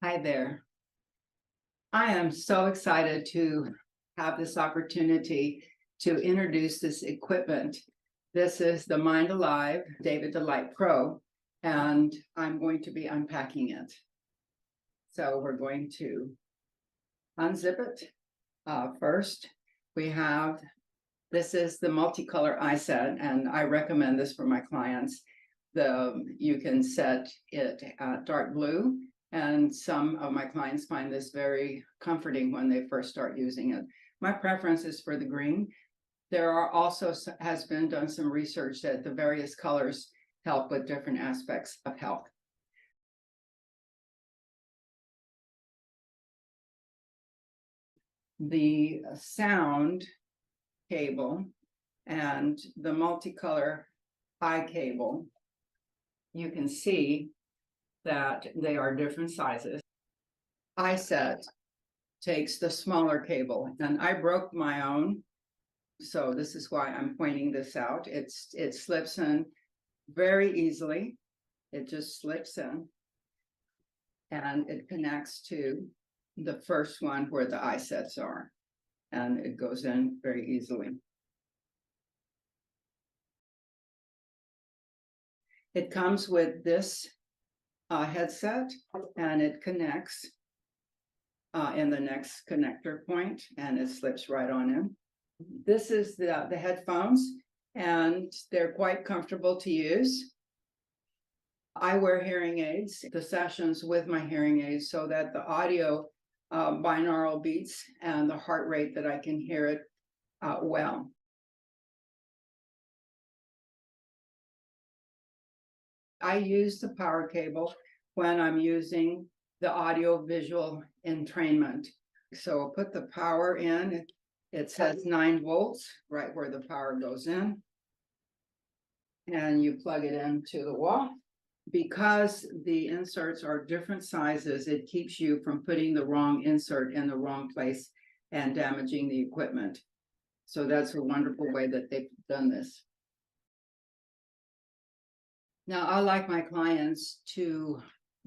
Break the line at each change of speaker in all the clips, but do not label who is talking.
Hi there. I am so excited to have this opportunity to introduce this equipment. This is the Mind Alive David Delight Pro, and I'm going to be unpacking it. So we're going to unzip it. First, we have, this is the multicolor eye set, and I recommend this for my clients. You can set it at dark blue, and some of my clients find this very comforting when they first start using it. My preference is for the green. There are also has been done some research that the various colors help with different aspects of health. The sound cable and the multicolor eye cable, you can see that they are different sizes. iSet takes the smaller cable, and I broke my own, so this is why I'm pointing this out. It slips in very easily. It just slips in, and it connects to the first one where the iSets are, and it goes in very easily. It comes with this headset, and it connects in the next connector point, and it slips right on in. This is the headphones, and they're quite comfortable to use. I wear hearing aids, the sessions with my hearing aids, so that the audio binaural beats and the heart rate that I can hear it well. I use the power cable when I'm using the audio visual entrainment. So I'll put the power in. It says 9 volts right where the power goes in. And you plug it into the wall. Because the inserts are different sizes, it keeps you from putting the wrong insert in the wrong place and damaging the equipment. So that's a wonderful way that they've done this. Now, I like my clients to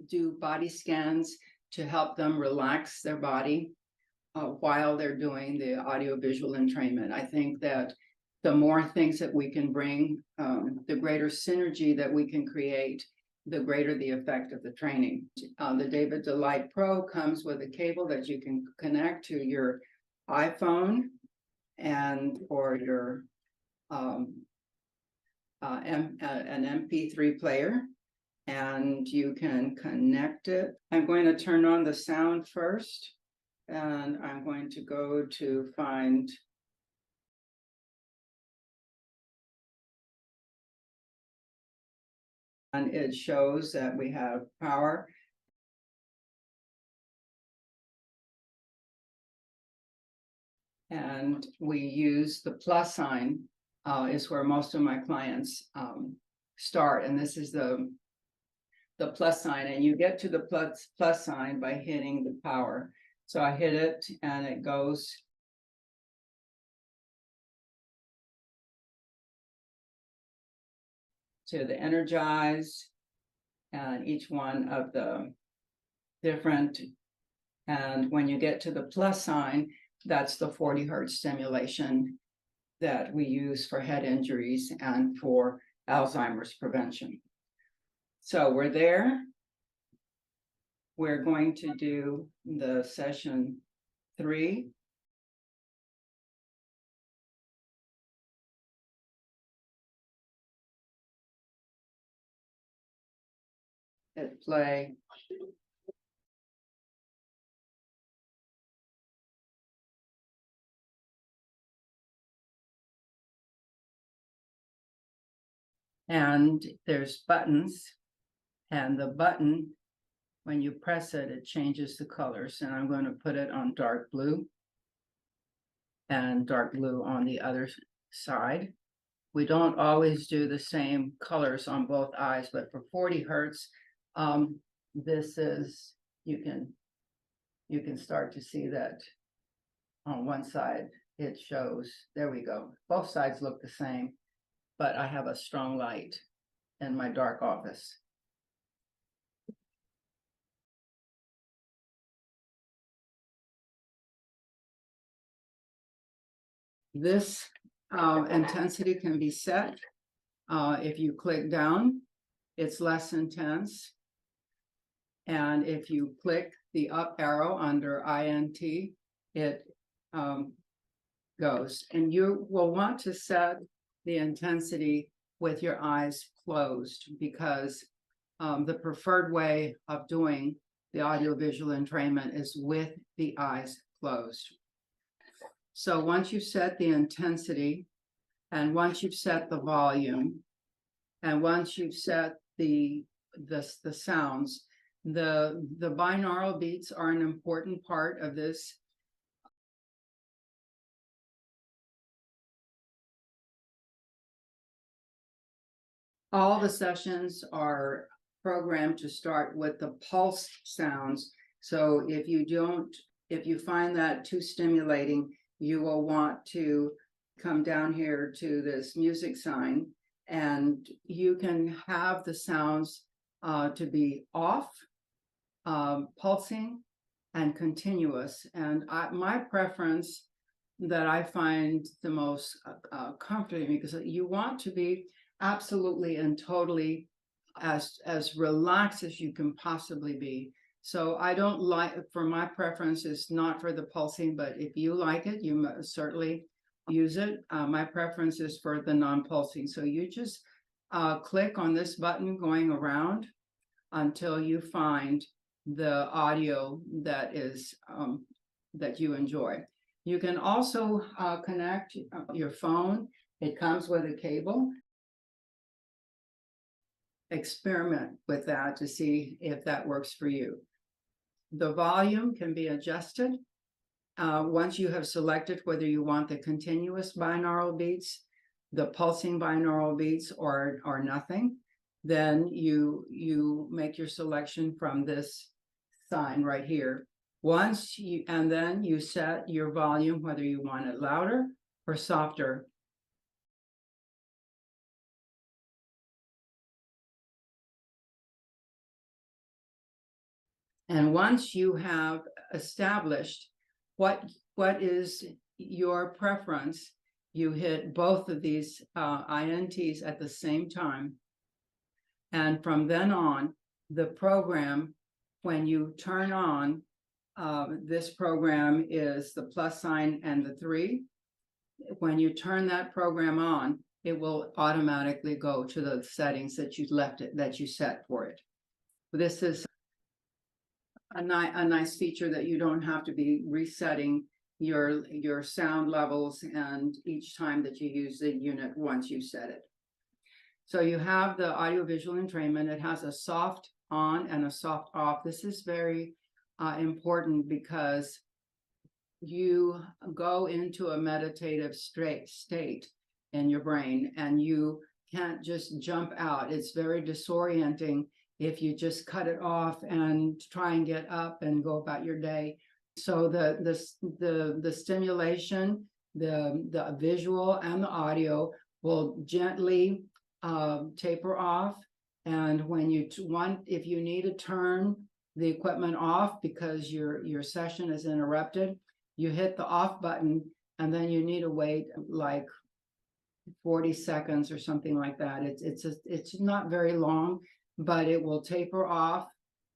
do body scans to help them relax their body while they're doing the audiovisual entrainment. I think that the more things that we can bring, the greater synergy that we can create, the greater the effect of the training. The David Delight Pro comes with a cable that you can connect to your iPhone and or your an MP3 player, and you can connect it. I'm going to turn on the sound first, and I'm going to go to find and it shows that we have power. And we use the plus sign is where most of my clients start. And this is the plus sign, and you get to the plus sign by hitting the power. So I hit it and it goes to the energize and each one of the different. And when you get to the plus sign, that's the 40 hertz stimulation that we use for head injuries and for Alzheimer's prevention. So we're there. We're going to do the session 3. Hit play. And there's buttons, and the button, when you press it, it changes the colors. And I'm going to put it on dark blue and dark blue on the other side. We don't always do the same colors on both eyes, but for 40 hertz, this is, you can start to see that on one side it shows, there we go. Both sides look the same, but I have a strong light in my dark office. This intensity can be set. If you click down, it's less intense. And if you click the up arrow under INT, it goes. And you will want to set the intensity with your eyes closed, because the preferred way of doing the audiovisual entrainment is with the eyes closed. So once you've set the intensity, and once you've set the volume, and once you've set the sounds, the binaural beats are an important part of this. All the sessions are programmed to start with the pulse sounds. So if you find that too stimulating, you will want to come down here to this music sign, and you can have the sounds to be off, pulsing, and continuous. And my preference that I find the most comforting, because you want to be absolutely and totally as relaxed as you can possibly be. So I don't like, for my preference is not for the pulsing, but if you like it, you certainly use it. My preference is for the non-pulsing. So you just click on this button going around until you find the audio that is that you enjoy. You can also connect your phone. It comes with a cable. Experiment with that to see if that works for you. The volume can be adjusted once you have selected whether you want the continuous binaural beats, the pulsing binaural beats, or nothing. Then you make your selection from this sign right here. And then you set your volume, whether you want it louder or softer. And once you have established what is your preference, you hit both of these INTs at the same time. And from then on, the program, when you turn on, this program is the plus sign and the 3. When you turn that program on, it will automatically go to the settings that you set for it. This is a nice feature that you don't have to be resetting your sound levels and each time that you use the unit once you set it. So you have the audiovisual entrainment. It has a soft on and a soft off. This is very important because you go into a meditative state in your brain, and you can't just jump out. It's very disorienting if you just cut it off and try and get up and go about your day. So the stimulation, the visual and the audio will gently taper off. And when if you need to turn the equipment off because your session is interrupted, you hit the off button, and then you need to wait like 40 seconds or something like that. It's not very long, but it will taper off.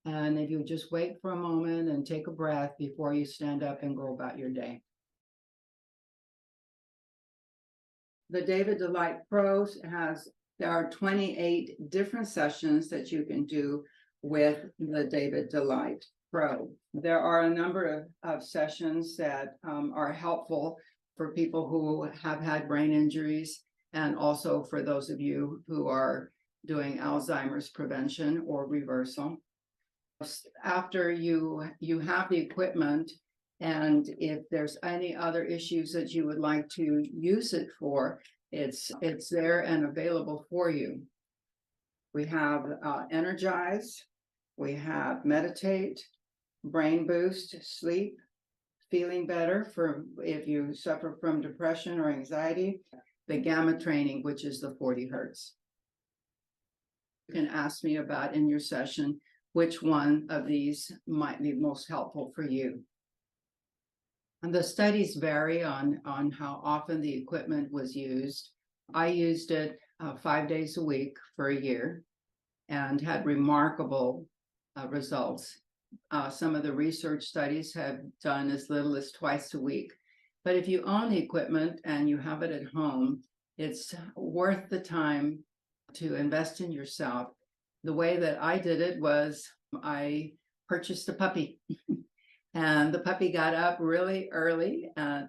And if you just wait for a moment and take a breath before you stand up and go about your day. The David Delight Pro there are 28 different sessions that you can do with the David Delight Pro. There are a number of sessions that are helpful for people who have had brain injuries, and also for those of you who are doing Alzheimer's prevention or reversal. After you have the equipment, and if there's any other issues that you would like to use it for, it's there and available for you. We have Energize, we have Meditate, Brain Boost, Sleep, Feeling Better for if you suffer from depression or anxiety, the Gamma Training, which is the 40 Hertz. You can ask me about in your session which one of these might be most helpful for you. And the studies vary on how often the equipment was used. I used it 5 days a week for a year and had remarkable results. Some of the research studies have done as little as twice a week. But if you own the equipment and you have it at home, it's worth the time to invest in yourself. The way that I did it was I purchased a puppy. And the puppy got up really early at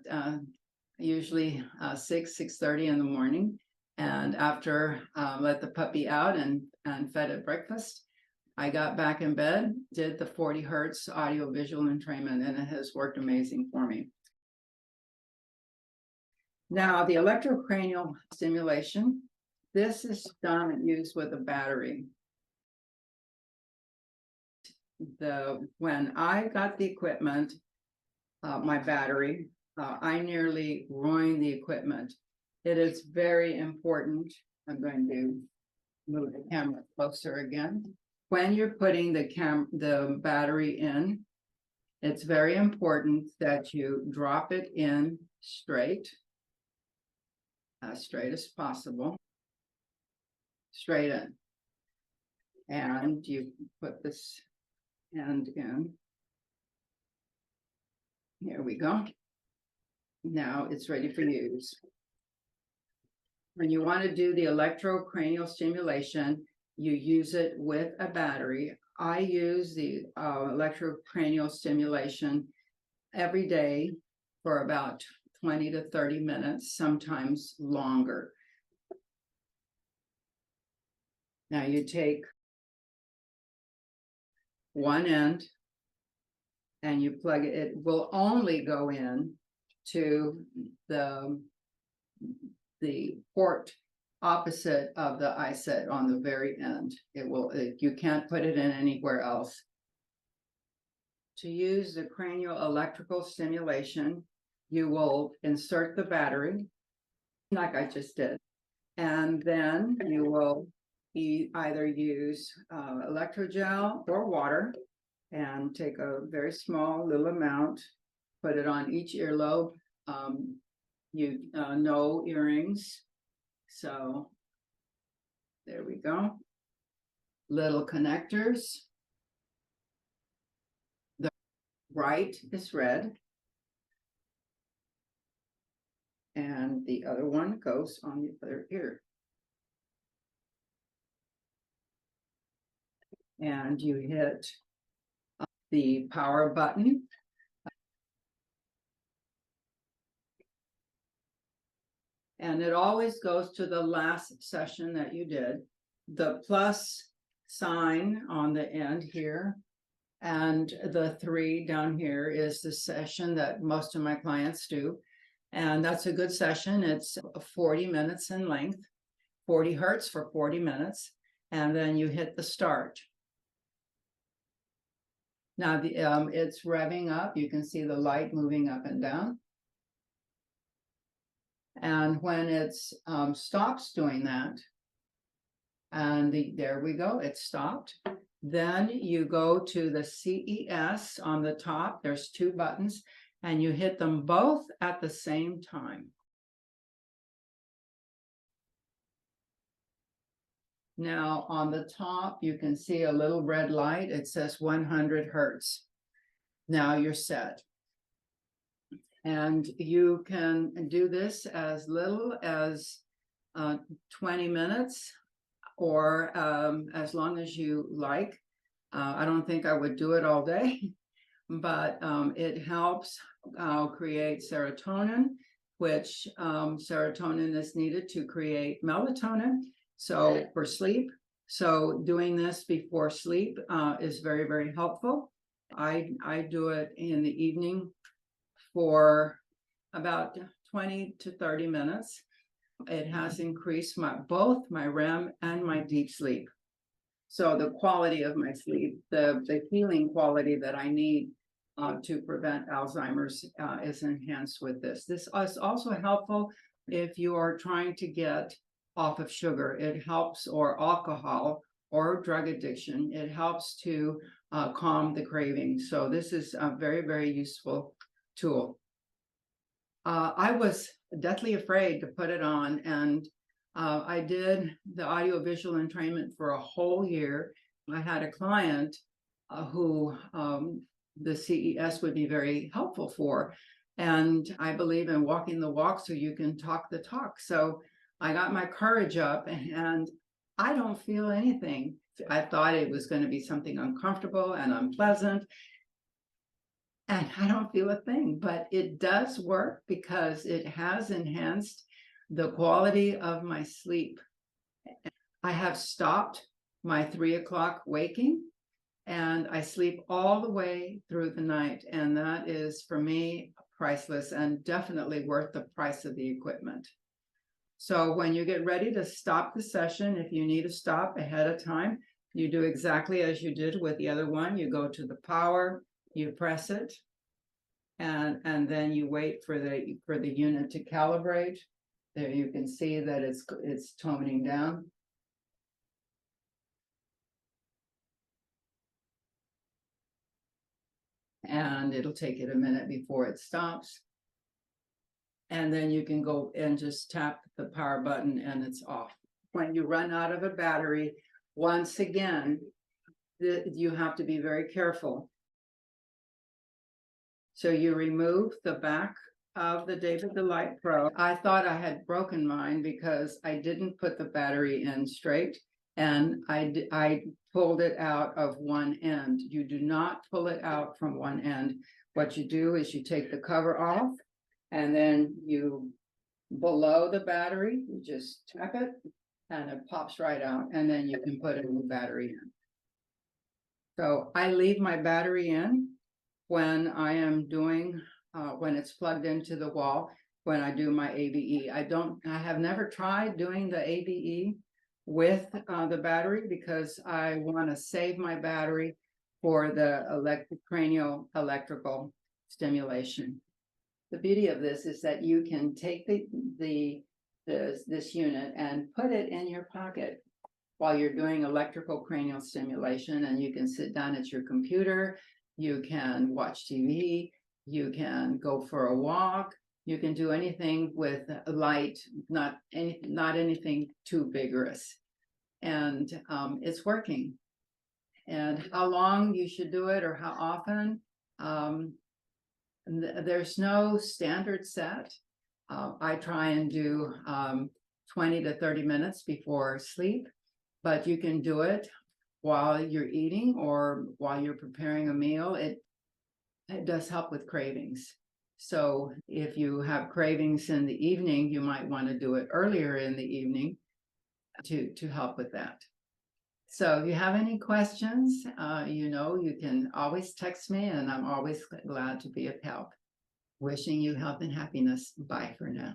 usually 6:30 in the morning. And after let the puppy out and fed it breakfast, I got back in bed, did the 40 hertz audio visual entrainment, and it has worked amazing for me. Now, the electrocranial stimulation, this is done and used with a battery. When I got the equipment, my battery, I nearly ruined the equipment. It is very important. I'm going to move the camera closer again. When you're putting the battery in, it's very important that you drop it in straight, as straight as possible, straight in. And you put this end in. Here we go. Now it's ready for use. When you want to do the electrocranial stimulation, you use it with a battery. I use the electrocranial stimulation every day for about 20 to 30 minutes, sometimes longer. Now you take one end and you plug it. It will only go in to the port opposite of the iSet on the very end. You can't put it in anywhere else. To use the cranial electrical stimulation, you will insert the battery like I just did, and then you will either use electrogel or water and take a very small little amount, put it on each earlobe. No earrings. So there we go. Little connectors. The right is red. And the other one goes on the other ear. And you hit the power button. And it always goes to the last session that you did. The plus sign on the end here and the 3 down here is the session that most of my clients do. And that's a good session. It's 40 minutes in length, 40 hertz for 40 minutes. And then you hit the start. Now it's revving up. You can see the light moving up and down. And when it stops doing that, and there we go, it stopped. Then you go to the CES on the top. There's 2 buttons, and you hit them both at the same time. Now on the top, you can see a little red light. It says 100 hertz. Now you're set. And you can do this as little as 20 minutes or as long as you like. I don't think I would do it all day, but it helps create serotonin, which serotonin is needed to create melatonin. So for sleep. So doing this before sleep is very, very helpful. I do it in the evening for about 20 to 30 minutes. It has increased both my REM and my deep sleep. So the quality of my sleep, the healing quality that I need to prevent Alzheimer's is enhanced with this. This is also helpful if you are trying to get off of sugar. It helps, or alcohol or drug addiction. It helps to calm the craving. So this is a very, very useful tool. I was deathly afraid to put it on, and I did the audiovisual entrainment for a whole year. I had a client who the CES would be very helpful for, and I believe in walking the walk so you can talk the talk. So I got my courage up, and I don't feel anything. I thought it was going to be something uncomfortable and unpleasant, and I don't feel a thing, but it does work because it has enhanced the quality of my sleep. I have stopped my 3 o'clock waking, and I sleep all the way through the night. And that is, for me, priceless and definitely worth the price of the equipment. So when you get ready to stop the session, if you need to stop ahead of time, you do exactly as you did with the other one. You go to the power, you press it, and then you wait for the unit to calibrate. There you can see that it's toning down. And it'll take it a minute before it stops. And then you can go and just tap the power button and it's off. When you run out of a battery, once again, you have to be very careful. So you remove the back of the David Delight Pro. I thought I had broken mine because I didn't put the battery in straight, and I pulled it out of one end. You do not pull it out from one end. What you do is you take the cover off, and then you, below the battery, you just tap it and it pops right out, and then you can put a new battery in. So I leave my battery in when I am doing, when it's plugged into the wall, when I do my ABE. I have never tried doing the ABE with the battery because I want to save my battery for the cranial electrical stimulation. The beauty of this is that you can take this unit and put it in your pocket while you're doing electrical cranial stimulation, and you can sit down at your computer, you can watch TV, you can go for a walk, you can do anything with light, not anything too vigorous. And it's working. And how long you should do it or how often, there's no standard set. I try and do 20 to 30 minutes before sleep, but you can do it while you're eating or while you're preparing a meal. It does help with cravings. So if you have cravings in the evening, you might want to do it earlier in the evening to help with that. So if you have any questions, you can always text me, and I'm always glad to be of help. Wishing you health and happiness. Bye for now.